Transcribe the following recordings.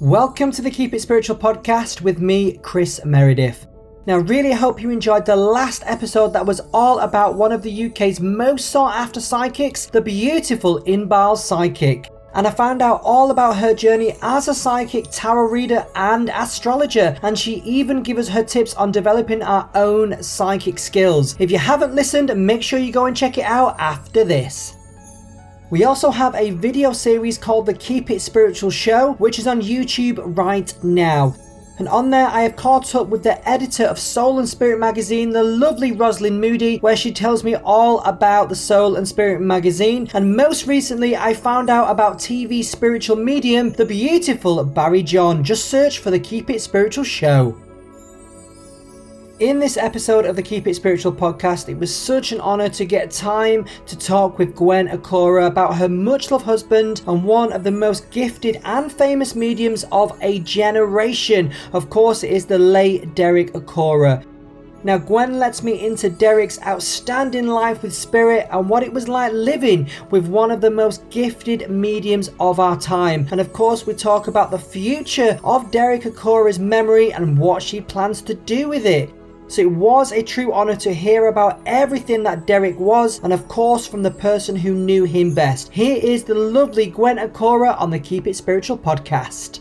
Welcome to the Keep It Spiritual podcast with me, Chris Meredith. Now, really hope you enjoyed the last episode that was all about one of the UK's most sought after psychics, the beautiful Inbal Psychic. And I found out all about her journey as a psychic, tarot reader and astrologer, and she even gave us her tips on developing our own psychic skills. If you haven't listened, make sure you go and check it out after this. We also have a video series called the Keep It Spiritual Show, which is on YouTube right now. And on there I have caught up with the editor of Soul and Spirit magazine, the lovely Rosalind Moody, where she tells me all about the Soul and Spirit magazine. And most recently I found out about TV spiritual medium, the beautiful Barry John. Just search for the Keep It Spiritual Show. In this episode of the Keep It Spiritual podcast, it was such an honour to get time to talk with Gwen Acorah about her much-loved husband and one of the most gifted and famous mediums of a generation. Of course, it is the late Derrick Acorah. Now, Gwen lets me into Derrick's outstanding life with spirit and what it was like living with one of the most gifted mediums of our time. And of course, we talk about the future of Derrick Acorah's memory and what she plans to do with it. So it was a true honour to hear about everything that Derrick was, and of course from the person who knew him best. Here is the lovely Gwen Acorah on the Keep It Spiritual podcast.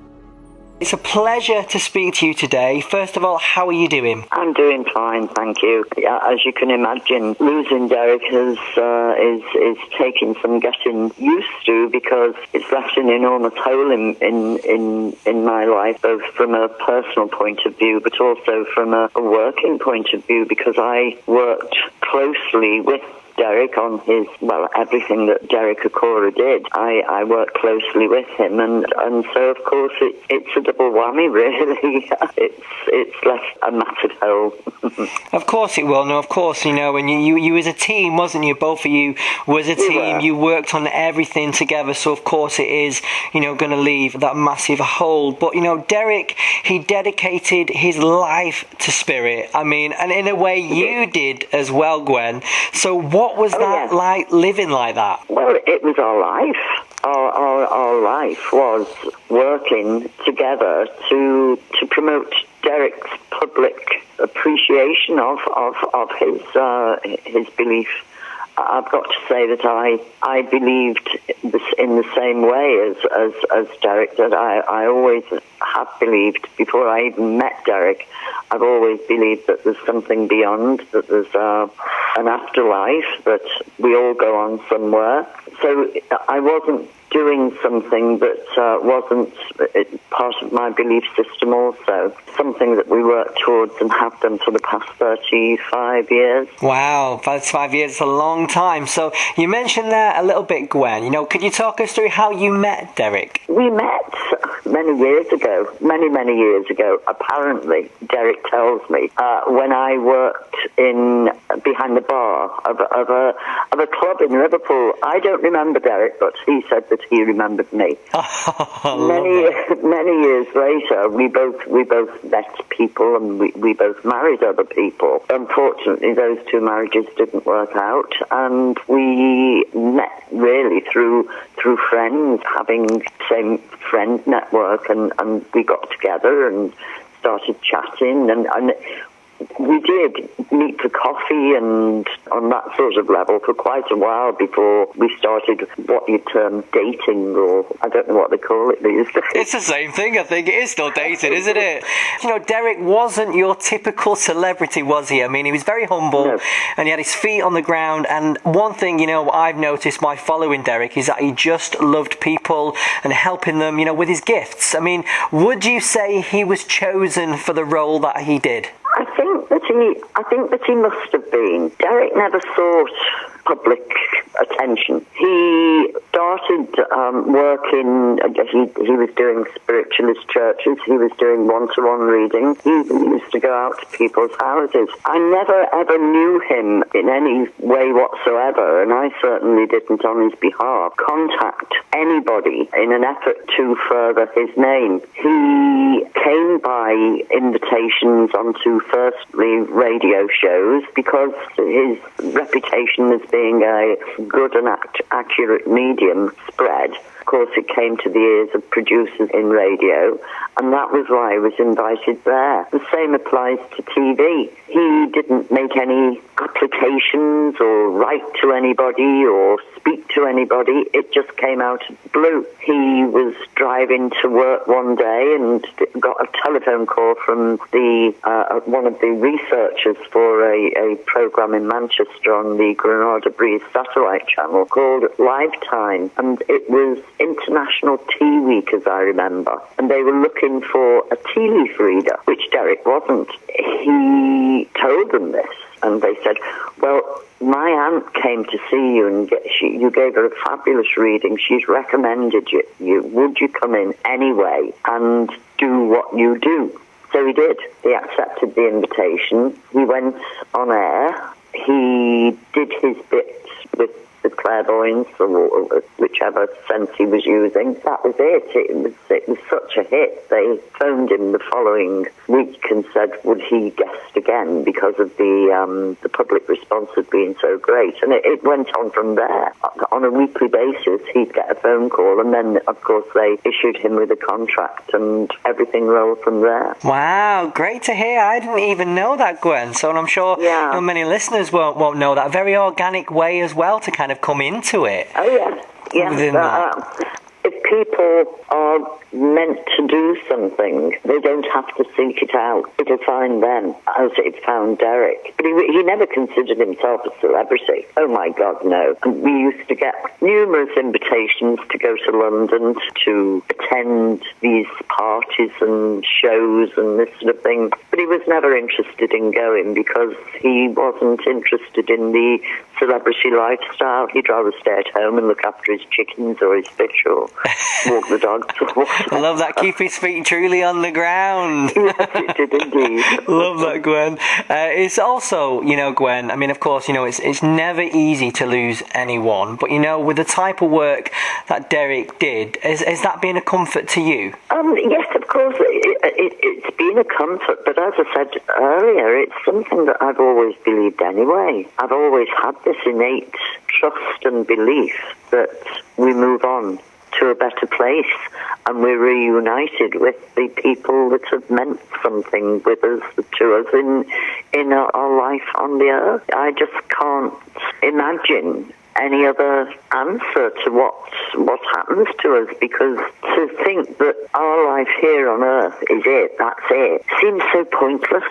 It's a pleasure to speak to you today. First of all, how are you doing? I'm doing fine, thank you. As you can imagine, losing Derrick is taking some getting used to, because it's left an enormous hole in my life, both from a personal point of view, but also from a working point of view, because I worked closely with Derrick on his, everything that Derrick Acorah did. I worked closely with him, and so of course it's a double whammy, really. It's left a massive hole. Of course it will. No, of course, you know, and you as a team, wasn't you? Both of you was a team. You worked on everything together, so of course it is, you know, going to leave that massive hole. But, you know, Derrick, he dedicated his life to spirit. I mean, and in a way you did as well, Gwen. So what was that like, living like that? Well, it was our life. Our life was working together to promote Derrick's public appreciation of his belief. I've got to say that I believed in the same way as Derrick, that I always have believed, before I even met Derrick, I've always believed that there's something beyond, that there's an afterlife, that we all go on somewhere. So I wasn't doing something that wasn't part of my belief system also. Something that we work towards and have done for the past 35 years. Wow, 5 years is a long time. So you mentioned there a little bit, Gwen. You know, could you talk us through how you met Derrick? We met many years ago, many years ago, apparently, Derrick tells me, when I worked behind the bar of a club in Liverpool. I don't remember Derrick, but he said that he remembered me. Many years later, we both met people, and we both married other people. Unfortunately, those two marriages didn't work out, and we met really through friends, having same friend network, and we got together and started chatting, and we did meet for coffee and on that sort of level for quite a while before we started what you term dating, or I don't know what they call it these days. It's the same thing, I think. It is still dating, isn't it? You know, Derrick wasn't your typical celebrity, was he? I mean, he was very humble, and he had his feet on the ground, and one thing, you know, I've noticed by following Derrick is that he just loved people and helping them, you know, with his gifts. I mean, would you say he was chosen for the role that he did? I think that he must have been. Derrick never sought public attention. He started working, he was doing spiritualist churches, he was doing one-to-one reading, he used to go out to people's houses. I never ever knew him in any way whatsoever, and I certainly didn't on his behalf contact anybody in an effort to further his name. He came by invitations onto firstly radio shows, because his reputation as being a good and accurate medium spread. Of course, it came to the ears of producers in radio, and that was why I was invited there. The same applies to TV. He didn't make any applications or write to anybody or speak to anybody. It just came out of the blue. He was driving to work one day and got a telephone call from one of the researchers for a program in Manchester on the Granada Breeze satellite channel called Lifetime, and it was International Tea Week, as I remember, and they were looking for a tea leaf reader, which Derrick wasn't. He told them this, and they said, well, my aunt came to see you and you gave her a fabulous reading. She's recommended you. Would you come in anyway and do what you do? So he did. He accepted the invitation. He went on air. He did his bits with the clairvoyance or whichever sense he was using. That was it. It was such a hit. They phoned him the following week and said, would he guest again because of the public response had been so great. And it went on from there. On a weekly basis, he'd get a phone call, and then, of course, they issued him with a contract, and everything rolled from there. Wow, great to hear. I didn't even know that, Gwen. So I'm sure many listeners won't know that. A very organic way as well to kind of come into it. Oh, yes. If people are meant to do something, they don't have to seek it out. It'll find them, as it found Derrick. But he never considered himself a celebrity. Oh, my God, no. And we used to get numerous invitations to go to London to attend these parties and shows and this sort of thing. But he was never interested in going because he wasn't interested in the celebrity lifestyle. He'd rather stay at home and look after his chickens or his fish or walk the dogs. I love that. Keep his feet truly on the ground. Yes, it did indeed. Love that, Gwen. It's also, Gwen, I mean, of course, it's never easy to lose anyone. But, with the type of work that Derrick did, has that been a comfort to you? Yes, of course. It's been a comfort. But as I said earlier, it's something that I've always believed anyway. I've always had this innate trust and belief that we move on to a better place and we're reunited with the people that have meant something with us, to us in our life on the earth. I just can't imagine any other answer to what happens to us, because to think that our life here on earth is that's it, seems so pointless.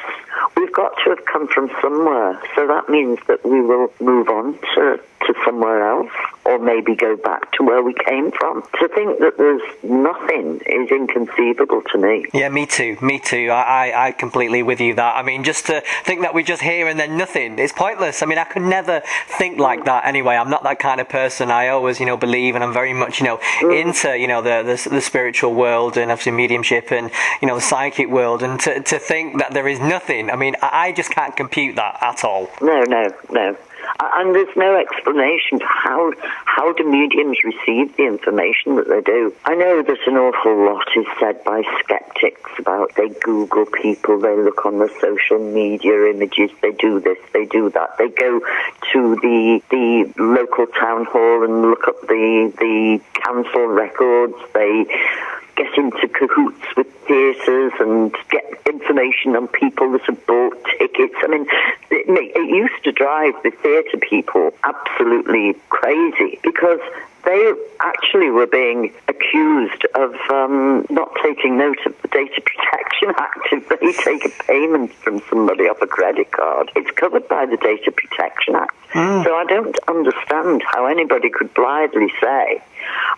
We've got to have come from somewhere, so that means that we will move on to somewhere else, or maybe go back to where we came from. To think that there's nothing is inconceivable to me. Yeah, me too. I completely with you that. I mean, just to think that we're just here and then nothing, it's pointless. I mean, I could never think like that anyway. I'm not that kind of person. I always, believe, and I'm very much, into, the spiritual world and obviously mediumship and, the psychic world. And to think that there is nothing, I mean, I just can't compute that at all. No. And there's no explanation for how do mediums receive the information that they do. I know that an awful lot is said by skeptics about they Google people, they look on the social media images, they do this, they do that. They go to the local town hall and look up the council records, they get into cahoots with theatres and get information on people that have bought tickets. I mean, it used to drive the theatre people absolutely crazy because they actually were being accused of not taking note of the Data Protection Act. If they take a payment from somebody off a credit card, it's covered by the Data Protection Act. So I don't understand how anybody could blithely say,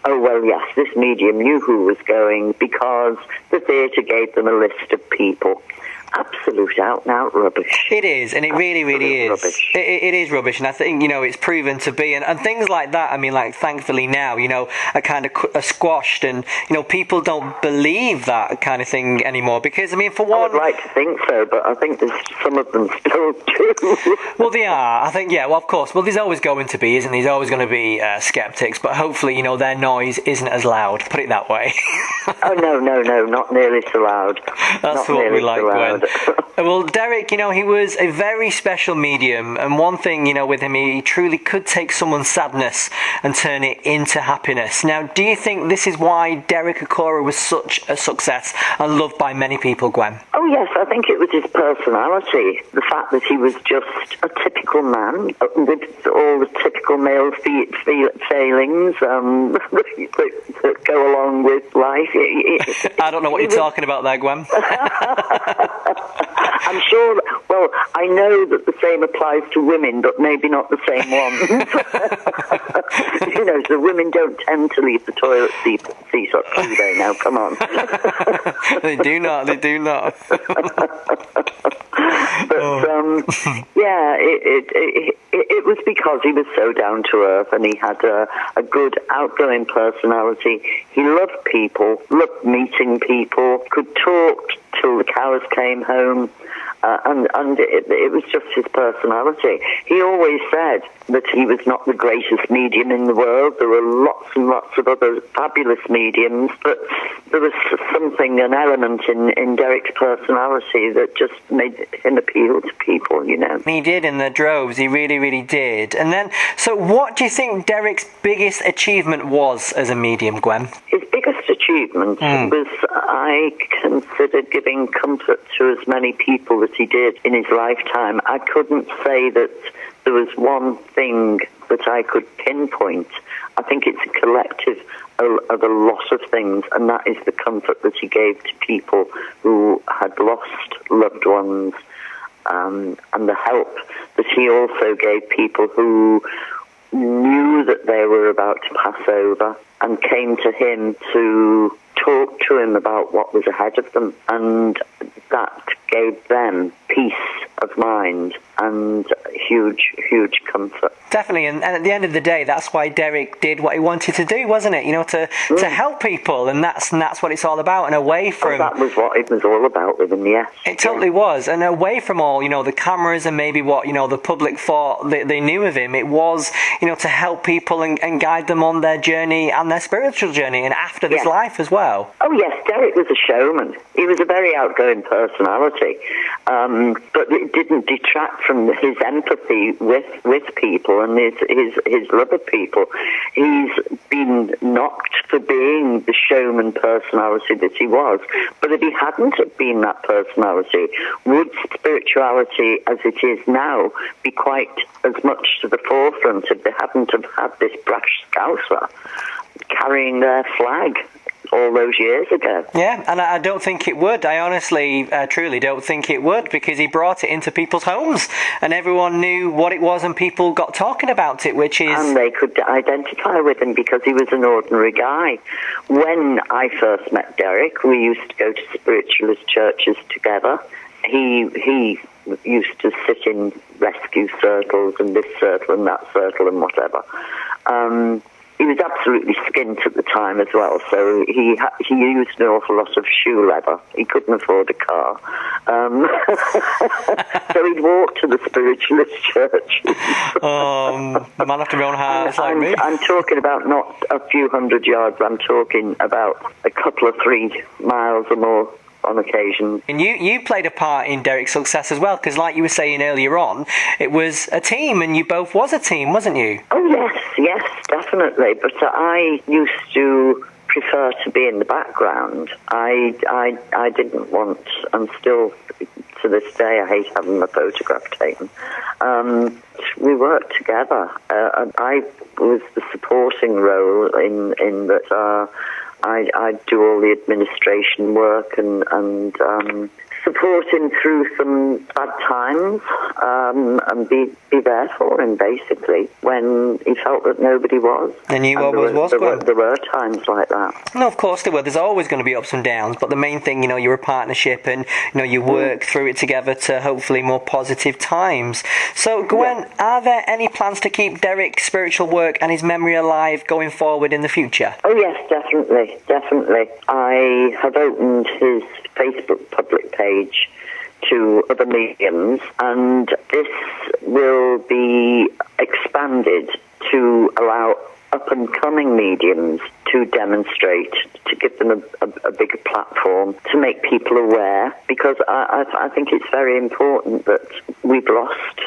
oh, well, yes, this medium knew who was going because the theatre gave them a list of people. Absolute out-and-out rubbish. It is, and it really is. Rubbish. It is rubbish, and I think, it's proven to be. And things like that, I mean, like, thankfully now, are kind of squashed, and, people don't believe that kind of thing anymore. Because, I mean, for one... I would like to think so, but I think there's some of them still do. Well, they are. I think, yeah, well, of course. Well, there's always going to be, isn't there? There's always going to be skeptics, but hopefully, their noise isn't as loud. Put it that way. Oh, no, not nearly so loud. That's what we like, Gwen. about it. Well, Derrick, he was a very special medium, and one thing, with him, he truly could take someone's sadness and turn it into happiness. Now, do you think this is why Derek Acorah was such a success and loved by many people, Gwen? Oh, yes, I think it was his personality. The fact that he was just a typical man with all the typical male failings that go along with life. I don't know what you're talking about there, Gwen. I'm sure, well, I know that the same applies to women, but maybe not the same ones. So women don't tend to leave the toilet seat up, do they? Now, come on. They do not. But, yeah, it was because he was so down to earth, and he had a good outgoing personality. He loved people, loved meeting people, could talk till the cows came home. And it was just his personality. He always said that he was not the greatest medium in the world. There were lots and lots of other fabulous mediums, but there was something, an element in Derrick's personality that just made him appeal to people, He did in the droves. He really, really did. And then, so what do you think Derrick's biggest achievement was as a medium, Gwen? His biggest achievement was, I consider, giving comfort to as many people as he did in his lifetime. I couldn't say that there was one thing that I could pinpoint. I think it's a collective of a lot of things, and that is the comfort that he gave to people who had lost loved ones, and the help that he also gave people who knew that they were about to pass over and came to him to talk to him about what was ahead of them, and that gave them peace of mind and huge comfort. Definitely, and at the end of the day, that's why Derrick did what he wanted to do, wasn't it? To help people, and that's what it's all about. And away from that was what it was all about with him. Yes, it totally was. And away from all the cameras and maybe what the public thought they knew of him, it was to help people and guide them on their journey and their spiritual journey and after this life as well. Oh yes, Derrick was a showman. He was a very outgoing personality, but it didn't detract from his empathy with people and his love of people. He's been knocked for being the showman personality that he was, but if he hadn't have been that personality, would spirituality as it is now be quite as much to the forefront if they hadn't have had this brash scouser carrying their flag all those years ago? Yeah, and I don't think it would. I honestly, truly don't think it would, because he brought it into people's homes and everyone knew what it was and people got talking about it, which is... And they could identify with him because he was an ordinary guy. When I first met Derrick, we used to go to spiritualist churches together. He used to sit in rescue circles and this circle and that circle and whatever. He was absolutely skint at the time as well, so he used an awful lot of shoe leather. He couldn't afford a car. So he'd walk to the spiritualist church. Man after my own heart, it's like me. I'm talking about not a few hundred yards, I'm talking about a couple of 3 miles or more on occasion. And you played a part in Derrick's success as well, because like you were saying earlier on, it was a team, and you both was a team, wasn't you? Oh yes, definitely. But I used to prefer to be in the background. I didn't want, and still to this day I hate having my photograph taken. We worked together. I was the supporting role in that. I do all the administration work and support him through some bad times and be there for him, basically, when he felt that nobody was. And you always was, there were times like that. No, of course there were. There's always going to be ups and downs, but the main thing, you're a partnership and, you work through it together to hopefully more positive times. So, Gwen, are there any plans to keep Derrick's spiritual work and his memory alive going forward in the future? Oh, yes, definitely. I have opened his Facebook public page to other mediums, and this will be expanded to allow up-and-coming mediums to demonstrate, to give them a bigger platform, to make people aware, because I think it's very important that we've lost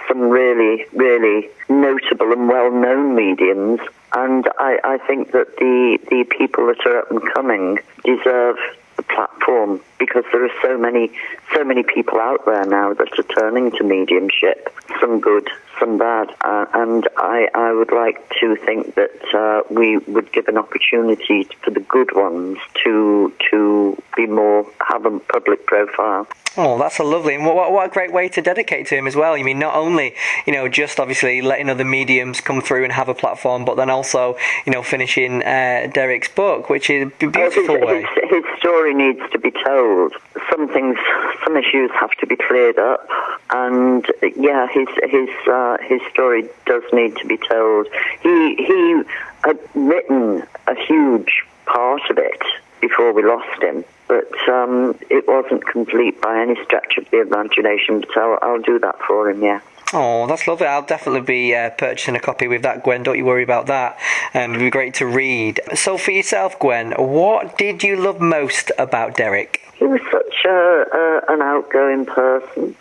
some really, really notable and well-known mediums, and I think that the people that are up and coming deserve the platform, because there are so many people out there now that are turning to mediumship, some good, some bad, and I would like to think that we would give an opportunity for the good ones to be more, have a public profile. Oh, that's a lovely, and what a great way to dedicate to him as well. You mean not only, just obviously letting other mediums come through and have a platform, but then also, finishing Derrick's book, which is a beautiful way. His story needs to be told. Some issues have to be cleared up, and his story does need to be told. He had written a huge part of it before we lost him, but it wasn't complete by any stretch of the imagination, but I'll do that for him, yeah. Oh, that's lovely. I'll definitely be purchasing a copy with that, Gwen. Don't you worry about that. It'll be great to read. So for yourself, Gwen, what did you love most about Derrick? He was such an outgoing person.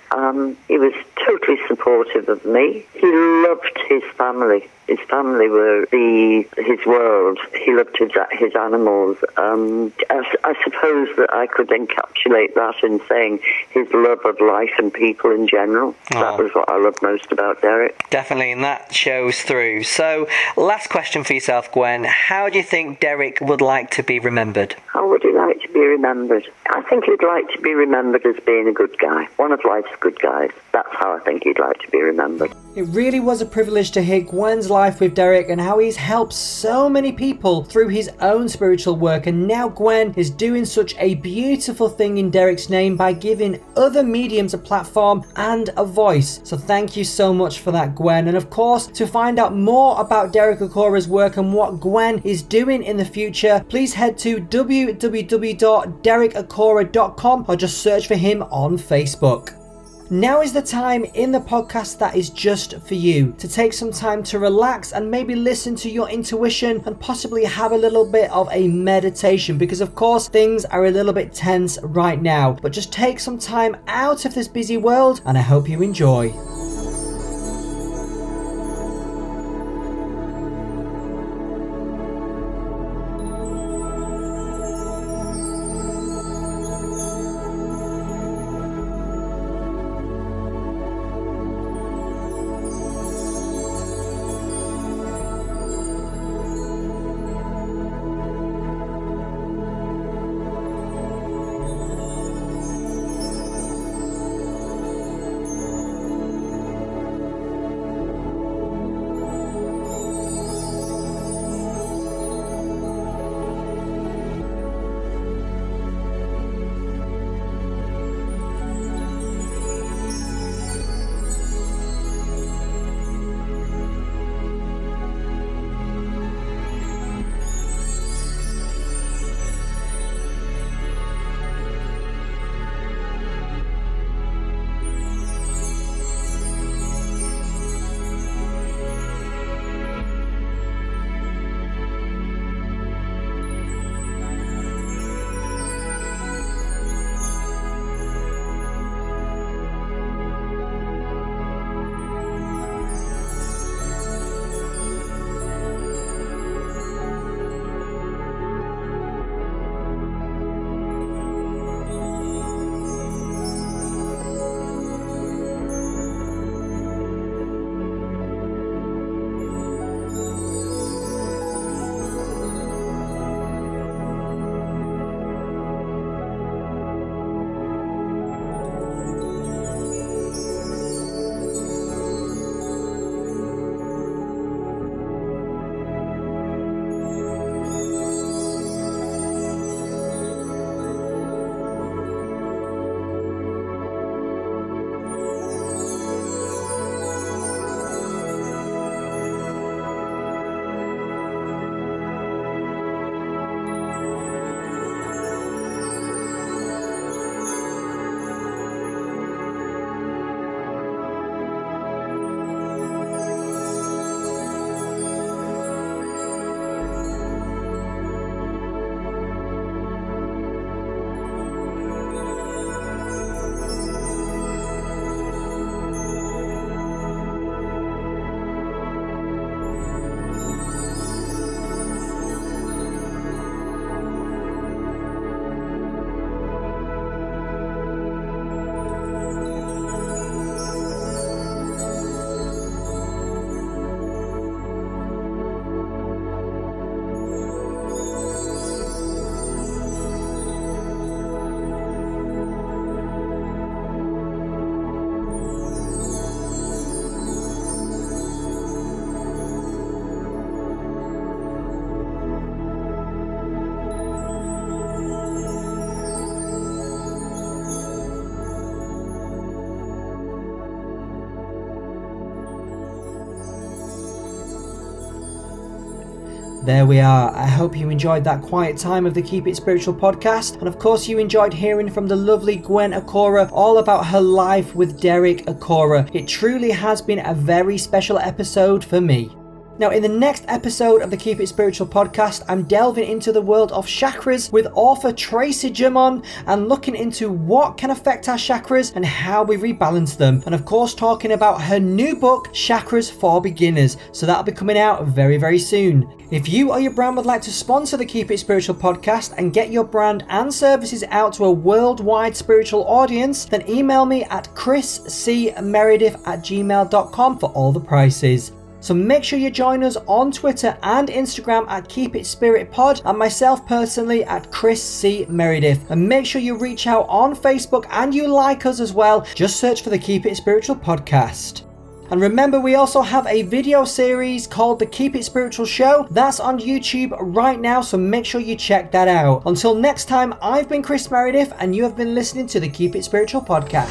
He was totally supportive of me. He loved his family. His family were his world. He loved his animals. I suppose that I could encapsulate that in saying his love of life and people in general. Oh. That was what I loved most about Derrick. Definitely, and that shows through. So, last question for yourself, Gwen. How do you think Derrick would like to be remembered? How would he like to be remembered? I think he'd like to be remembered as being a good guy. One of life's good guys. That's how I think he'd like to be remembered. It really was a privilege to hear Gwen's life with Derrick and how he's helped so many people through his own spiritual work, and now Gwen is doing such a beautiful thing in Derrick's name by giving other mediums a platform and a voice. So thank you so much for that, Gwen. And of course, to find out more about Derek Acorah's work and what Gwen is doing in the future, please head to www.derrickacorah.com or just search for him on Facebook. Now is the time in the podcast that is just for you to take some time to relax and maybe listen to your intuition and possibly have a little bit of a meditation, because of course things are a little bit tense right now, but just take some time out of this busy world and I hope you enjoy. there we are. I hope you enjoyed that quiet time of the Keep It Spiritual podcast, and of course you enjoyed hearing from the lovely Gwen Acorah all about her life with Derrick Acorah. It truly has been a very special episode for me. Now, in the next episode of the Keep It Spiritual podcast, I'm delving into the world of chakras with author Tracy Jamon and looking into what can affect our chakras and how we rebalance them. And of course, talking about her new book, Chakras for Beginners. So that'll be coming out very, very soon. If you or your brand would like to sponsor the Keep It Spiritual podcast and get your brand and services out to a worldwide spiritual audience, then email me at chriscmeredith@gmail.com for all the prices. So make sure you join us on Twitter and Instagram at Keep It Spirit Pod, and myself personally at Chris C. Meredith. And make sure you reach out on Facebook and you like us as well. Just search for the Keep It Spiritual podcast. And remember, we also have a video series called The Keep It Spiritual Show. That's on YouTube right now, so make sure you check that out. Until next time, I've been Chris Meredith, and you have been listening to the Keep It Spiritual podcast.